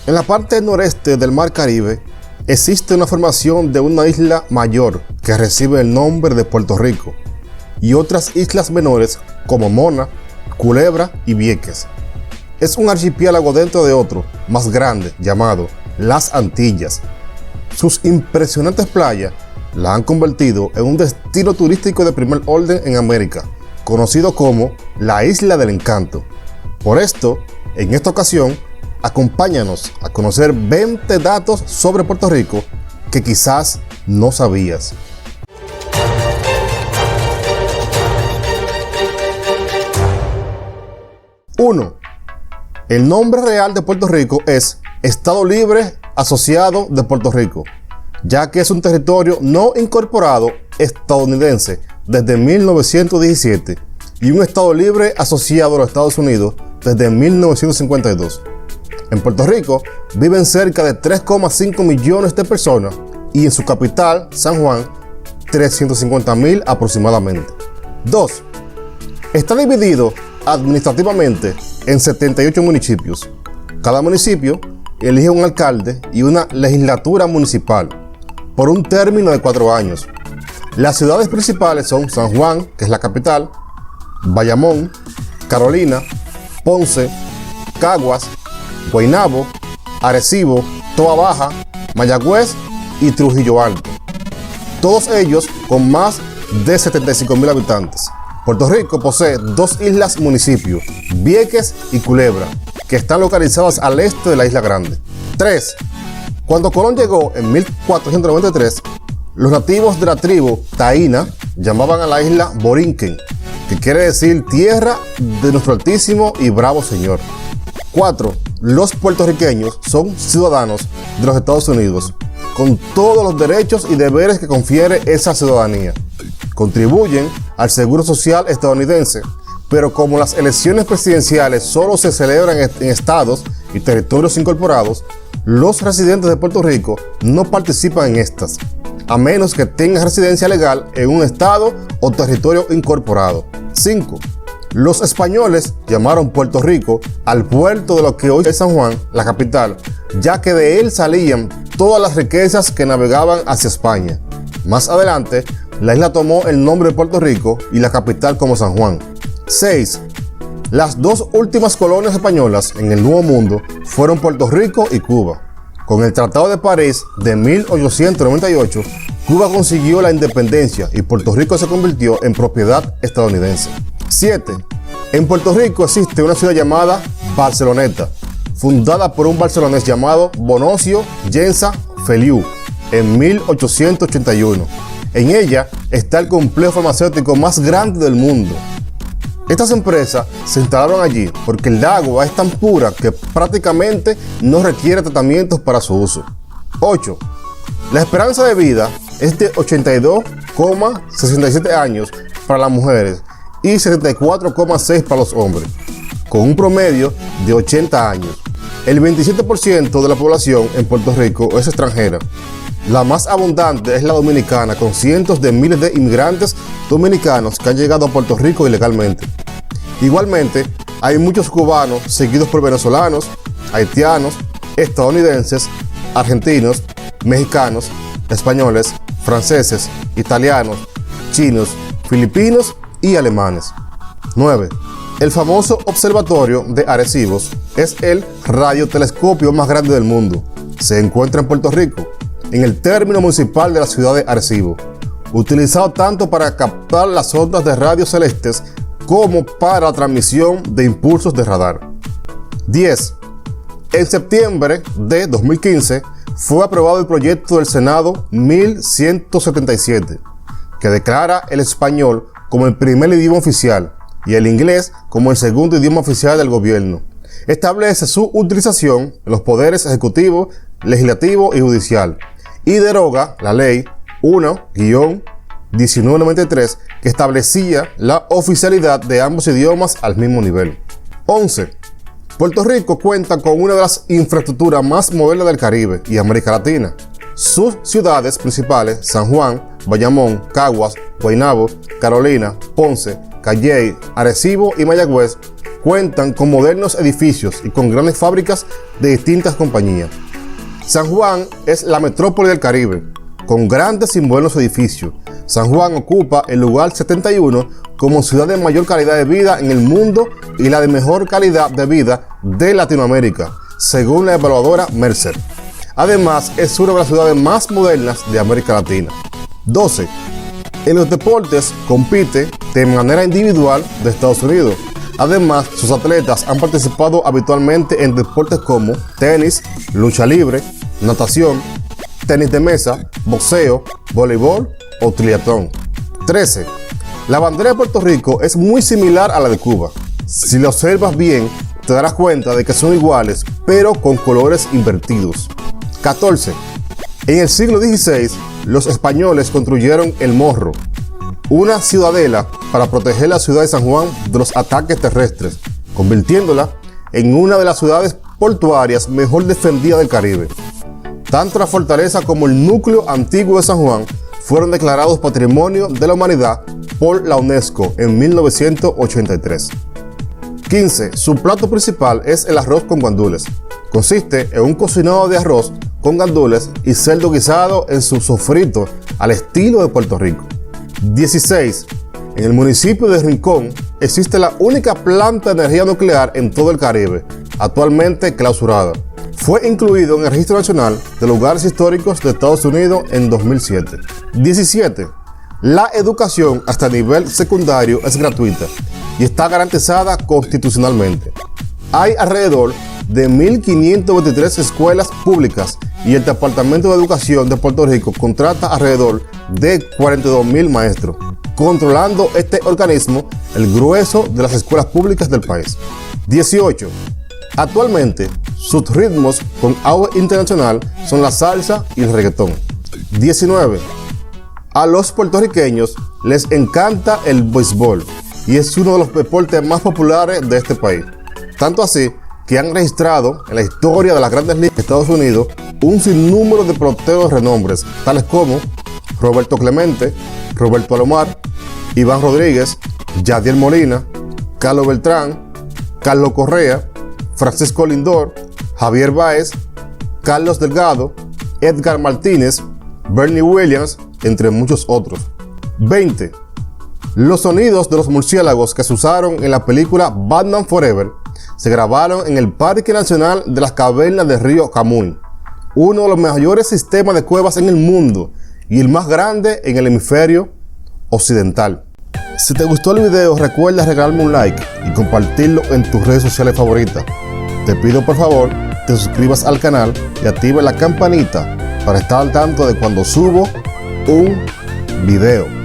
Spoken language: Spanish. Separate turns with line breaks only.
En la parte noreste del Mar Caribe existe una formación de una isla mayor que recibe el nombre de Puerto Rico y otras islas menores como Mona, Culebra y Vieques. Es un archipiélago dentro de otro, más grande, llamado Las Antillas. Sus impresionantes playas la han convertido en un destino turístico de primer orden en América, conocido como la Isla del Encanto. Por esto, en esta ocasión, acompáñanos a conocer 20 datos sobre Puerto Rico que quizás no sabías. ¡1! El nombre real de Puerto Rico es Estado Libre Asociado de Puerto Rico, ya que es un territorio no incorporado estadounidense desde 1917 y un Estado Libre Asociado a los Estados Unidos desde 1952. En Puerto Rico viven cerca de 3,5 millones de personas y en su capital, San Juan, 350,000 aproximadamente. 2. Está dividido administrativamente en 78 municipios. Cada municipio elige un alcalde y una legislatura municipal por un término de 4 años. Las ciudades principales son San Juan, que es la capital, Bayamón, Carolina, Ponce, Caguas, Guaynabo, Arecibo, Toa Baja, Mayagüez y Trujillo Alto. Todos ellos con más de 75,000 habitantes. Puerto Rico posee 2 islas municipios, Vieques y Culebra, que están localizadas al este de la Isla Grande. 3. Cuando Colón llegó en 1493, los nativos de la tribu Taína llamaban a la isla Borinquen, que quiere decir tierra de nuestro altísimo y bravo Señor. 4. Los puertorriqueños son ciudadanos de los Estados Unidos, con todos los derechos y deberes que confiere esa ciudadanía. Contribuyen al Seguro Social estadounidense, pero como las elecciones presidenciales solo se celebran en estados y territorios incorporados, los residentes de Puerto Rico no participan en estas, a menos que tengan residencia legal en un estado o territorio incorporado. 5. Los españoles llamaron Puerto Rico al puerto de lo que hoy es San Juan, la capital, ya que de él salían todas las riquezas que navegaban hacia España. Más adelante, la isla tomó el nombre de Puerto Rico y la capital como San Juan. 6. Las 2 últimas colonias españolas en el Nuevo Mundo fueron Puerto Rico y Cuba. Con el Tratado de París de 1898, Cuba consiguió la independencia y Puerto Rico se convirtió en propiedad estadounidense. 7. En Puerto Rico existe una ciudad llamada Barceloneta, fundada por un barcelonés llamado Bonocio Llensa Feliu en 1881. En ella está el complejo farmacéutico más grande del mundo. Estas empresas se instalaron allí porque el agua es tan pura que prácticamente no requiere tratamientos para su uso. 8. La esperanza de vida es de 82,67 años para las mujeres y 74,6 para los hombres, con un promedio de 80 años. El 27% de la población en Puerto Rico es extranjera. La más abundante es la dominicana, con cientos de miles de inmigrantes dominicanos que han llegado a Puerto Rico ilegalmente. Igualmente, hay muchos cubanos, seguidos por venezolanos, haitianos, estadounidenses, argentinos, mexicanos, españoles, franceses, italianos, chinos, filipinos y alemanes. 9. El famoso observatorio de Arecibo es el radiotelescopio más grande del mundo. Se encuentra en Puerto Rico, en el término municipal de la ciudad de Arecibo, utilizado tanto para captar las ondas de radios celestes como para la transmisión de impulsos de radar. 10. En septiembre de 2015 fue aprobado el proyecto del Senado 1177, que declara el español como el primer idioma oficial y el inglés como el segundo idioma oficial del gobierno. Establece su utilización en los poderes ejecutivo, legislativo y judicial, y deroga la ley 1-1993 que establecía la oficialidad de ambos idiomas al mismo nivel. 11. Puerto Rico cuenta con una de las infraestructuras más modernas del Caribe y América Latina. Sus ciudades principales, San Juan, Bayamón, Caguas, Guaynabo, Carolina, Ponce, Calley, Arecibo y Mayagüez, cuentan con modernos edificios y con grandes fábricas de distintas compañías. San Juan es la metrópoli del Caribe, con grandes y modernos edificios. San Juan ocupa el lugar 71 como ciudad de mayor calidad de vida en el mundo y la de mejor calidad de vida de Latinoamérica, según la evaluadora Mercer. Además, es una de las ciudades más modernas de América Latina. 12. En los deportes compite de manera individual de Estados Unidos. Además, sus atletas han participado habitualmente en deportes como tenis, lucha libre, natación, tenis de mesa, boxeo, voleibol o triatlón. 13. La bandera de Puerto Rico es muy similar a la de Cuba. Si la observas bien, te darás cuenta de que son iguales, pero con colores invertidos. 14. En el siglo XVI, los españoles construyeron el Morro, una ciudadela para proteger la ciudad de San Juan de los ataques terrestres, convirtiéndola en una de las ciudades portuarias mejor defendidas del Caribe. Tanto la fortaleza como el núcleo antiguo de San Juan fueron declarados Patrimonio de la Humanidad por la UNESCO en 1983. 15. Su plato principal es el arroz con gandules. Consiste en un cocinado de arroz con gandules y cerdo guisado en su sofrito al estilo de Puerto Rico. 16. En el municipio de Rincón existe la única planta de energía nuclear en todo el Caribe, actualmente clausurada. Fue incluido en el Registro Nacional de Lugares Históricos de Estados Unidos en 2007. 17. La educación hasta nivel secundario es gratuita y está garantizada constitucionalmente. Hay alrededor de 1.523 escuelas públicas y el Departamento de Educación de Puerto Rico contrata alrededor de 42.000 maestros, controlando este organismo el grueso de las escuelas públicas del país. 18. Actualmente, sus ritmos con auge internacional son la salsa y el reggaetón. 19. A los puertorriqueños les encanta el béisbol y es uno de los deportes más populares de este país. Tanto así que han registrado en la historia de las grandes ligas de Estados Unidos un sinnúmero de peloteros de renombres, tales como Roberto Clemente, Roberto Alomar, Iván Rodríguez, Yadier Molina, Carlos Beltrán, Carlos Correa, Francisco Lindor, Javier Báez, Carlos Delgado, Edgar Martínez, Bernie Williams, entre muchos otros. 20. Los sonidos de los murciélagos que se usaron en la película Batman Forever se grabaron en el Parque Nacional de las Cavernas del Río Camuy, uno de los mayores sistemas de cuevas en el mundo y el más grande en el hemisferio occidental. Si te gustó el video, recuerda regalarme un like y compartirlo en tus redes sociales favoritas. Te pido por favor te suscribas al canal y active la campanita para estar al tanto de cuando subo un video.